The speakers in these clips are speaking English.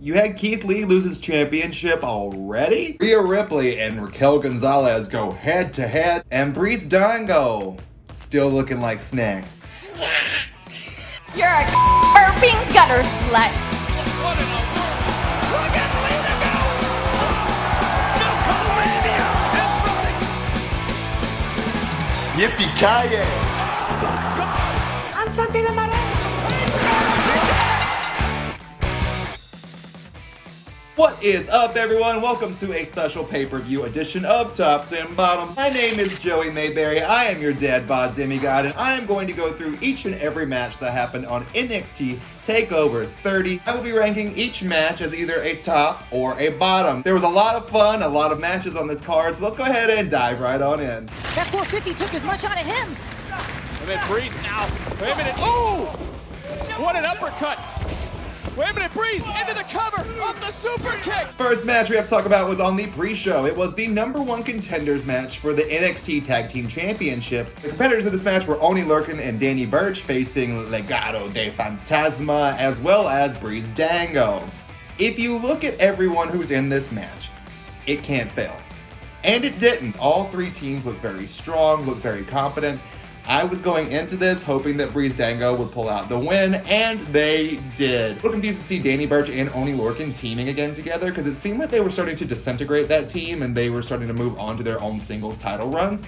You had Keith Lee lose his championship already? Rhea Ripley and Raquel Gonzalez go head to head, and Breeze Dango still looking like snacks. You're a burping gutter slut. What in the world? Look at Lita go! Nickelodeon is running! Yippee-ki-yay! Oh my God! I'm something about it. What is up, everyone? Welcome to a special pay-per-view edition of Tops and Bottoms. My name is Joey Mayberry. I am your dad bod demigod, and I am going to go through each and every match that happened on NXT Takeover 30. I will be ranking each match as either a top or a bottom. There was a lot of fun, a lot of matches on this card, so let's go ahead and dive right on in. That 450 took as much out of him. Wait a minute, Breeze now. Wait a minute. Ooh! What an uppercut! Wait a minute, Breeze into the cover of the super kick! First match we have to talk about was on the pre-show. It was the #1 contenders match for the NXT Tag Team Championships. The competitors of this match were Oni Lurkin and Danny Burch facing Legado de Fantasma as well as Breeze Dango. If you look at everyone who's in this match, it can't fail. And it didn't. All three teams looked very strong, looked very competent. I was going into this hoping that Breeze Dango would pull out the win, and they did. A little confused to see Danny Burch and Oni Lurkin teaming again together because it seemed like they were starting to disintegrate that team and they were starting to move on to their own singles title runs.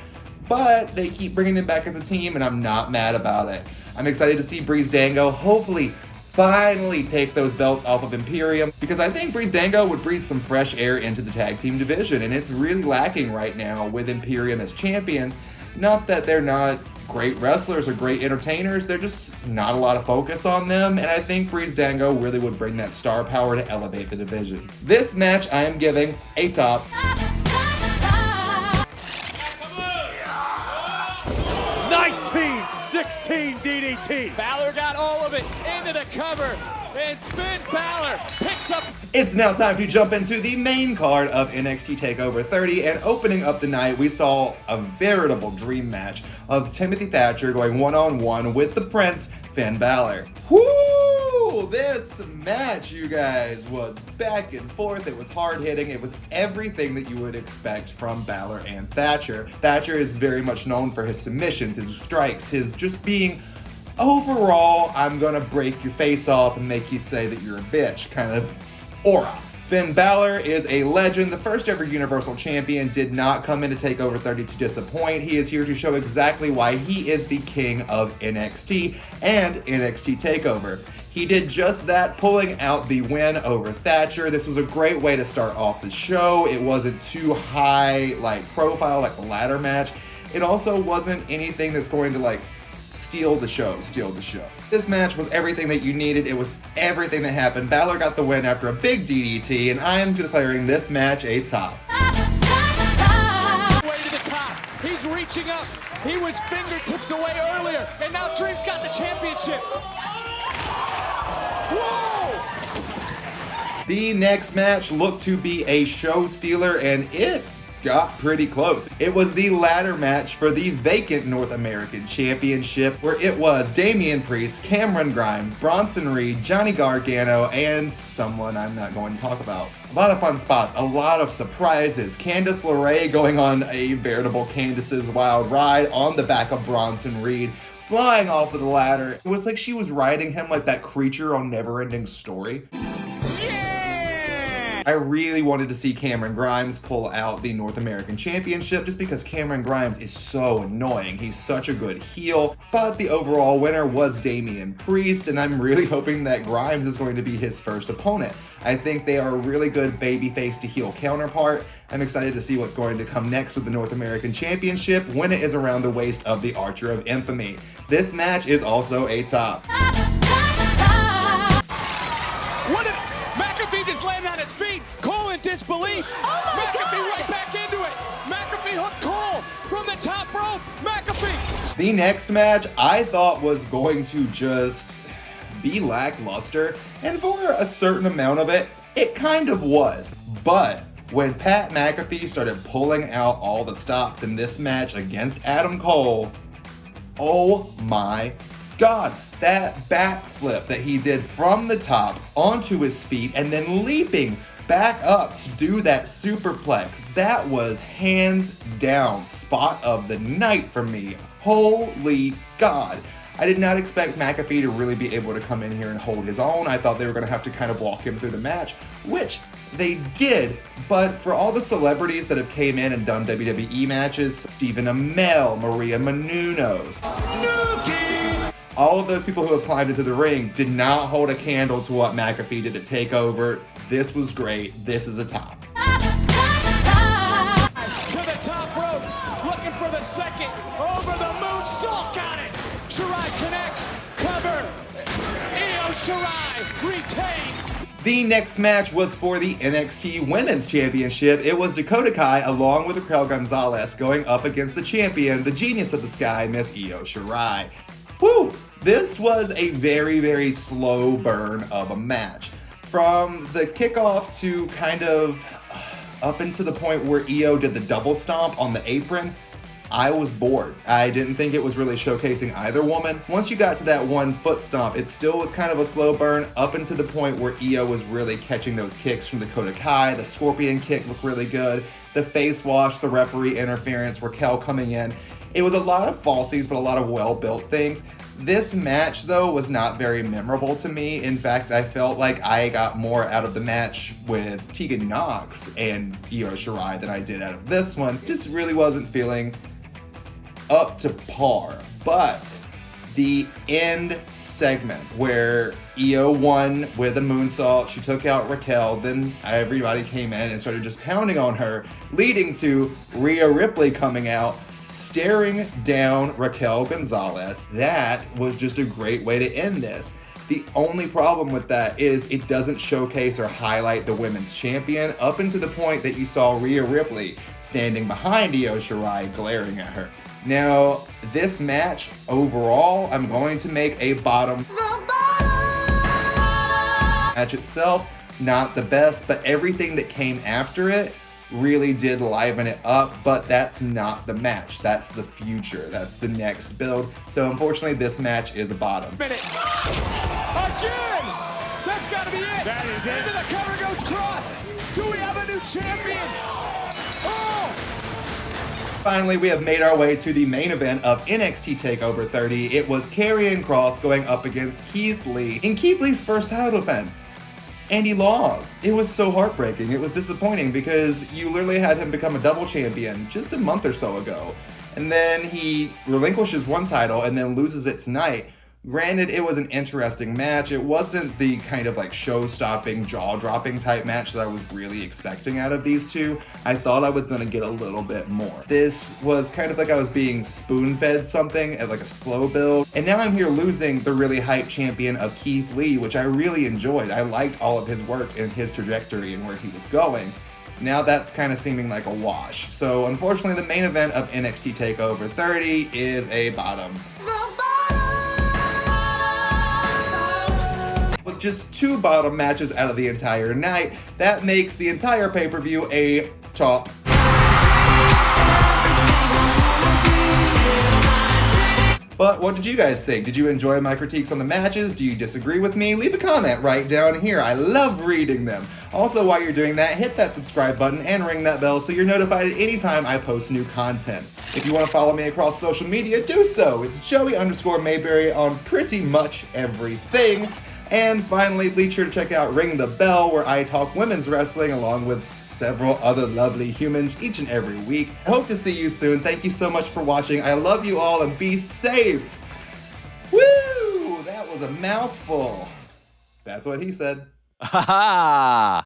But they keep bringing them back as a team, and I'm not mad about it. I'm excited to see Breeze Dango hopefully finally take those belts off of Imperium, because I think Breeze Dango would breathe some fresh air into the tag team division, and it's really lacking right now with Imperium as champions. Not that they're not great wrestlers or great entertainers, they're just not a lot of focus on them, and I think Breeze Dango really would bring that star power to elevate the division. This match I am giving a top. 1916 DDT! Balor got all of it into the cover, and Finn Balor picks up. It's now time to jump into the main card of NXT Takeover 30, and opening up the night, we saw a veritable dream match of Timothy Thatcher going one-on-one with the Prince, Finn Balor. Woo! This match, you guys, was back and forth. It was hard-hitting. It was everything that you would expect from Balor and Thatcher. Thatcher is very much known for his submissions, his strikes, his just being overall, I'm gonna break your face off and make you say that you're a bitch kind of aura. Finn Balor is a legend. The first ever Universal Champion did not come into TakeOver 30 to disappoint. He is here to show exactly why he is the king of NXT and NXT TakeOver. He did just that, pulling out the win over Thatcher. This was a great way to start off the show. It wasn't too high profile like the ladder match. It also wasn't anything that's going to steal the show. This match was everything that you needed. It was everything that happened. Balor got the win after a big DDT, and I am declaring this match a top. Way to the top. He's reaching up. He was fingertips away earlier, and now Dream's got the championship. Whoa! The next match looked to be a show stealer, and it got pretty close. It was the ladder match for the vacant North American Championship, where it was Damian Priest, Cameron Grimes, Bronson Reed, Johnny Gargano, and someone I'm not going to talk about. A lot of fun spots, a lot of surprises. Candice LeRae going on a veritable Candice's Wild Ride on the back of Bronson Reed, flying off of the ladder. It was like she was riding him like that creature on Neverending Story. I really wanted to see Cameron Grimes pull out the North American Championship just because Cameron Grimes is so annoying. He's such a good heel, but the overall winner was Damian Priest, and I'm really hoping that Grimes is going to be his first opponent. I think they are a really good babyface to heel counterpart. I'm excited to see what's going to come next with the North American Championship when it is around the waist of the Archer of Infamy. This match is also a top. What did McAfee just land on his feet? Cole in disbelief. McAfee right back into it. McAfee hooked Cole from the top rope. McAfee. The next match I thought was going to just be lackluster, and for a certain amount of it, it kind of was. But when Pat McAfee started pulling out all the stops in this match against Adam Cole, oh my God, that backflip that he did from the top onto his feet and then leaping back up to do that superplex, that was hands down spot of the night for me. Holy God. I did not expect McAfee to really be able to come in here and hold his own. I thought they were going to have to kind of walk him through the match, which they did. But for all the celebrities that have came in and done WWE matches, Stephen Amell, Maria Menounos, all of those people who have climbed into the ring did not hold a candle to what McAfee did at TakeOver. This was great. This is a top. To the top rope, looking for the second, over the moonsault, got it. Shirai connects, cover. Io Shirai retains. The next match was for the NXT Women's Championship. It was Dakota Kai along with Raquel Gonzalez going up against the champion, the genius of the sky, Miss Io Shirai. Woo! This was a very, very slow burn of a match. From the kickoff to kind of up into the point where Io did the double stomp on the apron, I was bored. I didn't think it was really showcasing either woman. Once you got to that 1 foot stomp, it still was kind of a slow burn up into the point where Io was really catching those kicks from Dakota Kai. The scorpion kick looked really good. The face wash, the referee interference, Raquel coming in. It was a lot of falsies, but a lot of well-built things. This match, though, was not very memorable to me. In fact, I felt like I got more out of the match with Tegan Nox and Io Shirai than I did out of this one. Just really wasn't feeling up to par. But the end segment where Io won with a moonsault, she took out Raquel, then everybody came in and started just pounding on her, leading to Rhea Ripley coming out, staring down Raquel Gonzalez. That was just a great way to end this. The only problem with that is it doesn't showcase or highlight the women's champion up until the point that you saw Rhea Ripley standing behind Io Shirai glaring at her. Now, this match overall, I'm going to make a bottom. Match itself, not the best, but everything that came after it really did liven it up, but that's not the match. That's the future. That's the next build. So unfortunately, this match is a bottom. Again! That's gotta be it! That is it! Into the cover goes Cross! Do we have a new champion? Oh! Finally, we have made our way to the main event of NXT Takeover 30. It was Karrion Kross going up against Keith Lee in Keith Lee's first title defense. And he lost. It was so heartbreaking. It was disappointing because you literally had him become a double champion just a month or so ago. And then he relinquishes one title and then loses it tonight. Granted, it was an interesting match. It wasn't the kind of like show-stopping, jaw-dropping type match that I was really expecting out of these two. I thought I was gonna get a little bit more. This was kind of like I was being spoon-fed something at like a slow build. And now I'm here losing the really hype champion of Keith Lee, which I really enjoyed. I liked all of his work and his trajectory and where he was going. Now that's kind of seeming like a wash. So unfortunately, the main event of NXT Takeover 30 is a bottom. With just 2 bottom matches out of the entire night, that makes the entire pay-per-view a chop. But what did you guys think? Did you enjoy my critiques on the matches? Do you disagree with me? Leave a comment right down here. I love reading them. Also, while you're doing that, hit that subscribe button and ring that bell so you're notified at any time I post new content. If you want to follow me across social media, do so. It's Joey_Mayberry on pretty much everything. And finally, be sure to check out Ring the Bell, where I talk women's wrestling along with several other lovely humans each and every week. I hope to see you soon. Thank you so much for watching. I love you all and be safe. Woo! That was a mouthful. That's what he said. Ha ha!